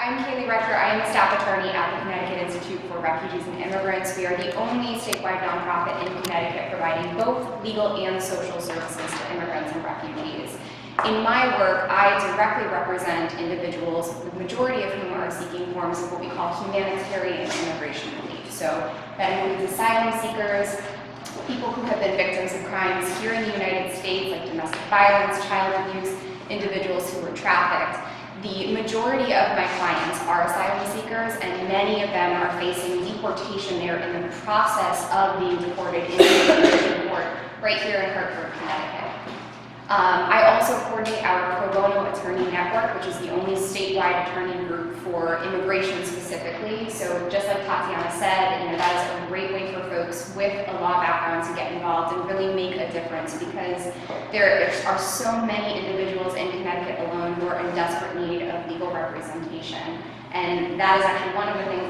I'm Keighly Rector. I am a staff attorney at the Connecticut Institute for Refugees and Immigrants. We are the only statewide nonprofit in Connecticut providing both legal and social services to immigrants and refugees. In my work, I directly represent individuals, the majority of whom are seeking forms of what we call humanitarian immigration relief. So that includes asylum seekers, people who have been victims of crimes here in the United States, like domestic violence, child abuse, individuals who were trafficked. The majority of my clients are asylum seekers, and many of them are facing deportation. They're in the process of being deported into the immigration court right here in Hartford, Connecticut. I also coordinate our pro bono attorney network, which is the only statewide attorney group for immigration specifically. So just like Tatiana said, that is a great way for folks with a law background to get involved and really make a difference, because there are so many individuals in Connecticut alone who are in desperate need of legal representation. And that is actually one of the things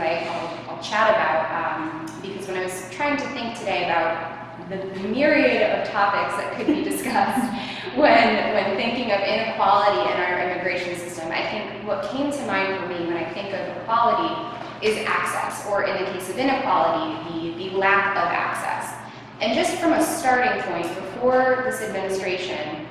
I'll chat about, because when I was trying to think today about the myriad of topics that could be discussed when thinking of inequality in our immigration system, I think what came to mind for me when I think of equality is access, or in the case of inequality, the lack of access. And just from a starting point, before this administration,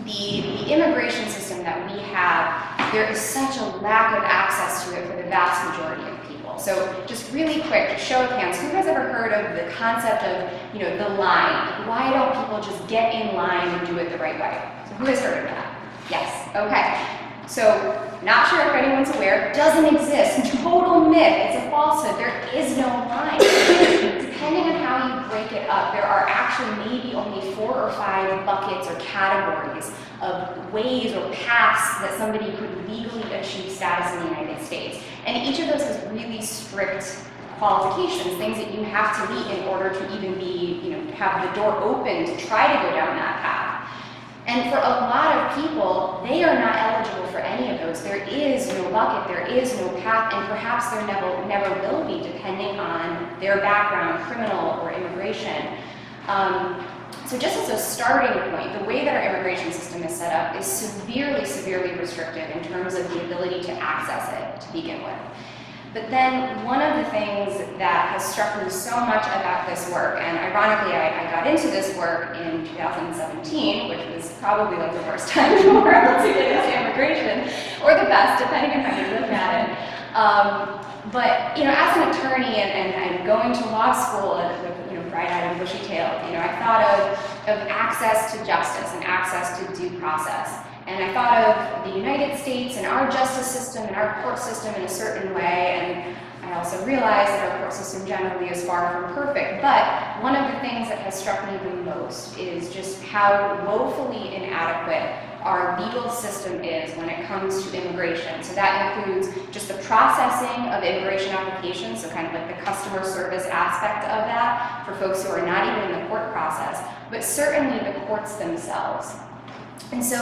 the immigration system that we have, there is such a lack of access to it for the vast majority of people. So just really quick, just show of hands, who has ever heard of the concept of, the line? Why don't people just get in line and do it the right way? So who has heard of that? Yes, okay. So, not sure if anyone's aware, doesn't exist, total myth, it's a falsehood, there is no line. Depending on how you break it up, there are actually maybe only 4 or 5 buckets or categories of ways or paths that somebody could legally achieve status in the United States. And each of those has really strict qualifications, things that you have to meet in order to even be, have the door open to try to go down that path. And for a lot of people, they are not eligible for any of those. There is no bucket, there is no path, and perhaps there never will be, depending on their background, criminal or immigration. So just as a starting point, the way that our immigration system is set up is severely, severely restrictive in terms of the ability to access it to begin with. But then one of the things that has struck me so much about this work, and ironically I got into this work in 2017, which was probably like the worst time in the world to get into immigration, or the best, depending on how you look at it. But as an attorney and going to law school with bright-eyed and bushy-tailed, I thought of access to justice and access to due process. And I thought of the United States and our justice system and our court system in a certain way, and I also realized that our court system generally is far from perfect. But one of the things that has struck me the most is just how woefully inadequate our legal system is when it comes to immigration. So that includes just the processing of immigration applications, so kind of like the customer service aspect of that for folks who are not even in the court process, but certainly the courts themselves. And so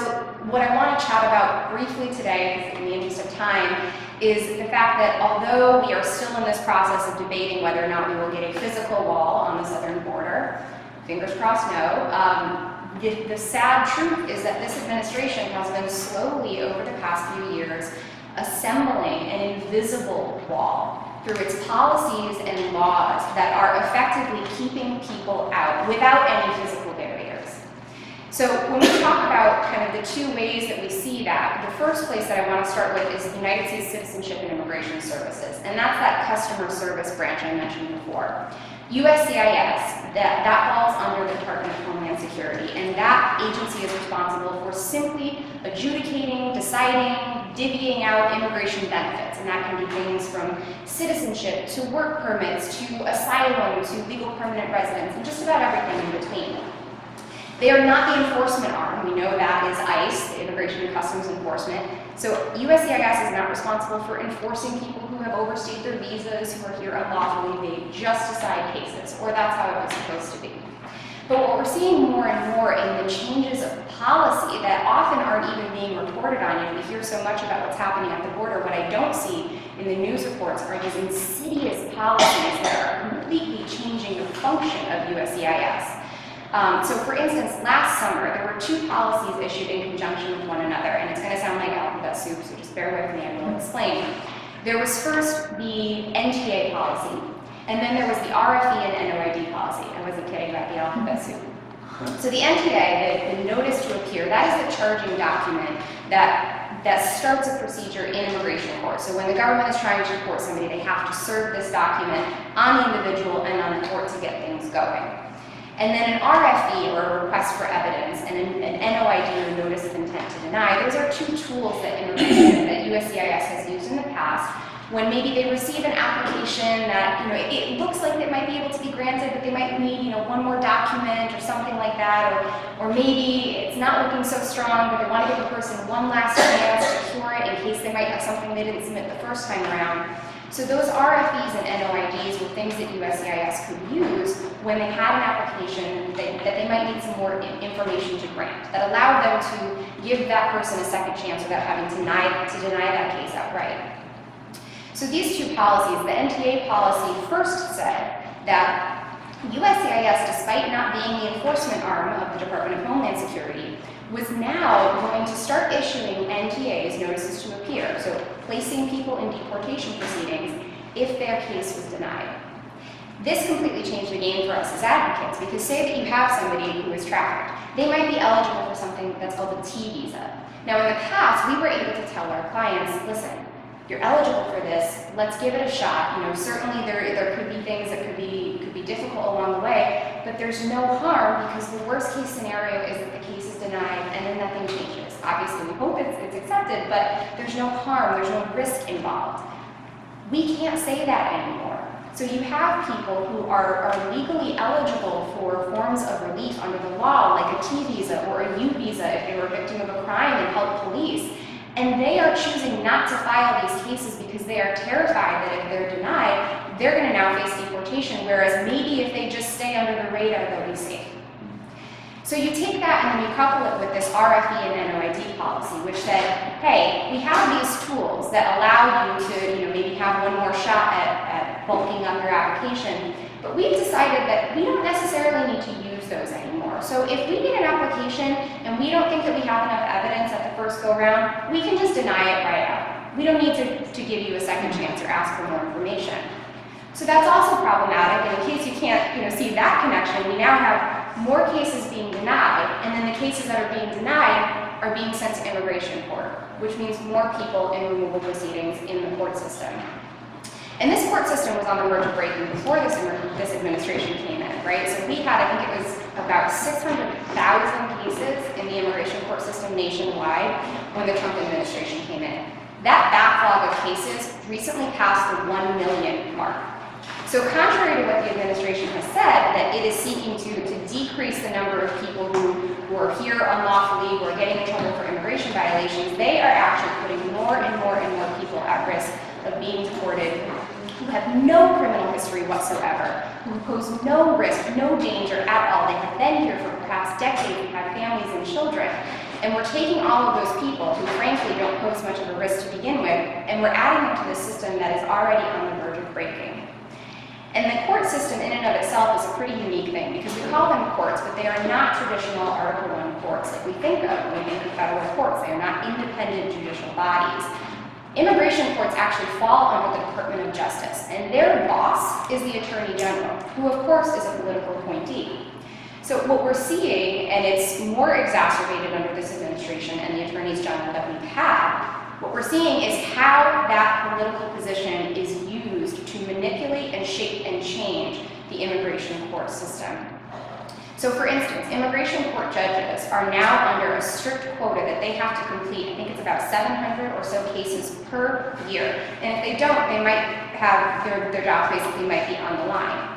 what I want to chat about briefly today, in the interest of time, is the fact that although we are still in this process of debating whether or not we will get a physical wall on the southern border, fingers crossed no, the sad truth is that this administration has been slowly, over the past few years, assembling an invisible wall through its policies and laws that are effectively keeping people out without any physical barriers. So when we talk about kind of the 2 ways that we see that, the first place that I want to start with is the United States Citizenship and Immigration Services, and that's that customer service branch I mentioned before. USCIS, that falls under the Department of Homeland Security, and that agency is responsible for simply adjudicating, deciding, divvying out immigration benefits, and that can be things from citizenship to work permits to asylum to legal permanent residence and just about everything in between. They are not the enforcement arm. We know that is ICE, the Immigration and Customs Enforcement. So USCIS is not responsible for enforcing people who have overstayed their visas, who are here unlawfully. They just decide cases, or that's how it was supposed to be. But what we're seeing more and more in the changes of policy that often aren't even being reported on, and we hear so much about what's happening at the border, what I don't see in the news reports are these insidious policies that are completely changing the function of USCIS. So for instance, last summer, there were 2 policies issued in conjunction with one another, and it's going to sound like alphabet soup, so just bear with me and we'll explain. There was first the NTA policy, and then there was the RFE and NOID policy. I wasn't kidding about the alphabet soup. So the NTA, the notice to appear, that is the charging document that starts a procedure in immigration court. So when the government is trying to deport somebody, they have to serve this document on the individual and on the court to get things going. And then an RFE, or a request for evidence, and an NOID, or notice of intent to deny. Those are two tools that USCIS has used in the past when maybe they receive an application that, it looks like they might be able to be granted, but they might need, one more document or something like that, or maybe it's not looking so strong, but they want to give the person one last chance to cure it in case they might have something they didn't submit the first time around. So those RFEs and NOIDs were things that USCIS could use when they had an application that they might need some more information to grant, that allowed them to give that person a second chance without having to deny that case outright. So these two policies, the NTA policy first said that USCIS, despite not being the enforcement arm of the Department of Homeland Security, was now going to start issuing NTAs, notices to appear, so placing people in deportation proceedings if their case was denied. This completely changed the game for us as advocates, because say that you have somebody who is trafficked, they might be eligible for something that's called a T visa. Now in the past, we were able to tell our clients, listen, you're eligible for this, let's give it a shot. Certainly there could be things that could be difficult along the way, but there's no harm, because the worst case scenario is that the case is denied and then nothing changes. Obviously we hope it's accepted, but there's no harm, there's no risk involved. We can't say that anymore. So you have people who are legally eligible for forms of relief under the law, like a T visa or a U visa if they were a victim of a crime and helped police. And they are choosing not to file these cases because they are terrified that if they're denied, they're going to now face deportation, whereas maybe if they just stay under the radar, they'll be safe. So you take that and then you couple it with this RFE and NOID policy, which said, hey, we have these tools that allow you to maybe have one more shot at bulking up your application, but we've decided that we don't necessarily need to use those anymore. So if we get an application and we don't think that we have enough evidence at the first go-round, we can just deny it right out. We don't need to give you a second chance or ask for more information. So that's also problematic, and in case you can't see that connection, we now have more cases being denied, and then the cases that are being denied are being sent to immigration court, which means more people in removal proceedings in the court system. And this court system was on the verge of breaking before this administration came in, right? So we had, I think it was about 600,000 cases in the immigration court system nationwide when the Trump administration came in. That backlog of cases recently passed the 1 million mark. So contrary to what the administration has said, that it is seeking to decrease the number of people who are here unlawfully, who are getting in trouble for immigration violations, they are actually putting more and more and more people at risk of being deported, who have no criminal history whatsoever, who pose no risk, no danger at all. They have been here for perhaps decades and have families and children. And we're taking all of those people who frankly don't pose much of a risk to begin with, and we're adding them to the system that is already on the verge of breaking. And the court system in and of itself is a pretty unique thing, because we call them courts, but they are not traditional Article I courts like we think of when we think of federal courts. They are not independent judicial bodies. Immigration courts actually fall under the Department of Justice, and their boss is the Attorney General, who of course is a political appointee. So what we're seeing, and it's more exacerbated under this administration and the attorneys general that we've had, what we're seeing is how that political position is used to manipulate and shape and change the immigration court system. So for instance, immigration court judges are now under a strict quota that they have to complete. I think it's about 700 or so cases per year. And if they don't, they might have their jobs basically might be on the line.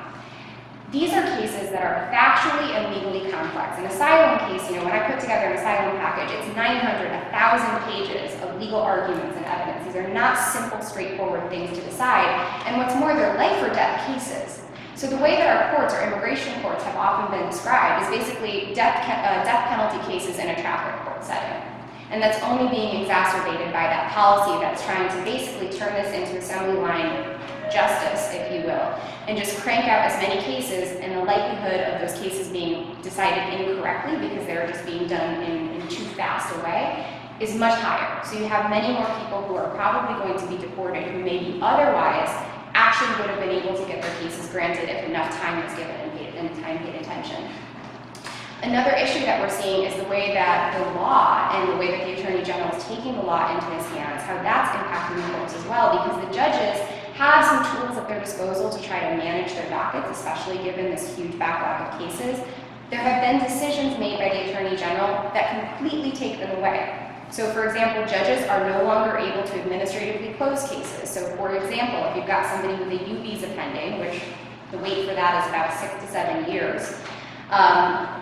These are cases that are factually and legally complex. An asylum case, when I put together an asylum package, it's 900, 1,000 pages of legal arguments and evidence. These are not simple, straightforward things to decide. And what's more, they're life or death cases. So the way that our courts, or immigration courts, have often been described is basically death penalty cases in a traffic court setting. And that's only being exacerbated by that policy that's trying to basically turn this into assembly line justice, if you will, and just crank out as many cases, and the likelihood of those cases being decided incorrectly because they're just being done in too fast a way is much higher. So you have many more people who are probably going to be deported who maybe otherwise actually would have been able to get their cases granted if enough time was given and paid attention. Another issue that we're seeing is the way that the law and the way that the Attorney General is taking the law into his hands, how that's impacting the courts as well, because the judges have some tools at their disposal to try to manage their dockets, especially given this huge backlog of cases. There have been decisions made by the Attorney General that completely take them away. So for example, judges are no longer able to administratively close cases. So for example, if you've got somebody with a U visa pending, which the wait for that is about 6 to 7 years,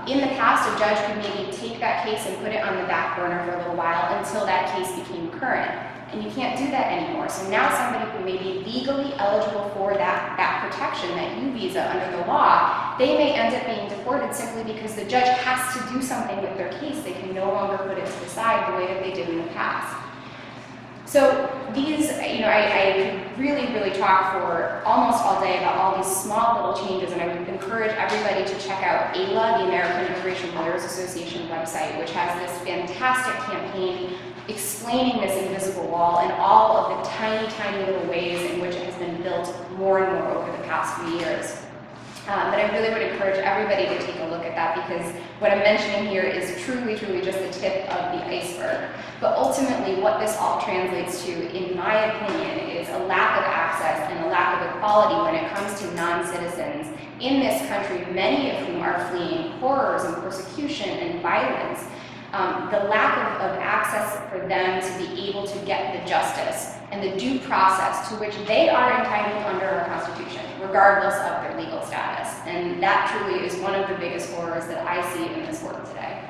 in the past, a judge could maybe take that case and put it on the back burner for a little while until that case became current. And you can't do that anymore. So now somebody who may be legally eligible for that protection, that U visa under the law, they may end up being deported simply because the judge has to do something with their case. They can no longer put it to the side the way that they did in the past. So these, I could really talk for almost all day about all these small little changes, and I would encourage everybody to check out AILA, the American Immigration Lawyers Association website, which has this fantastic campaign explaining this invisible wall and all of the tiny little ways in which it has been built more and more over the past few years. But I really would encourage everybody to take a look at that, because what I'm mentioning here is truly just the tip of the iceberg. But ultimately, what this all translates to, in my opinion, is a lack of access and a lack of equality when it comes to non-citizens in this country, many of whom are fleeing horrors and persecution and violence. The lack of access for them to be able to get the justice and the due process to which they are entitled under our Constitution, regardless of their legal status. And that truly is one of the biggest horrors that I see in this world today.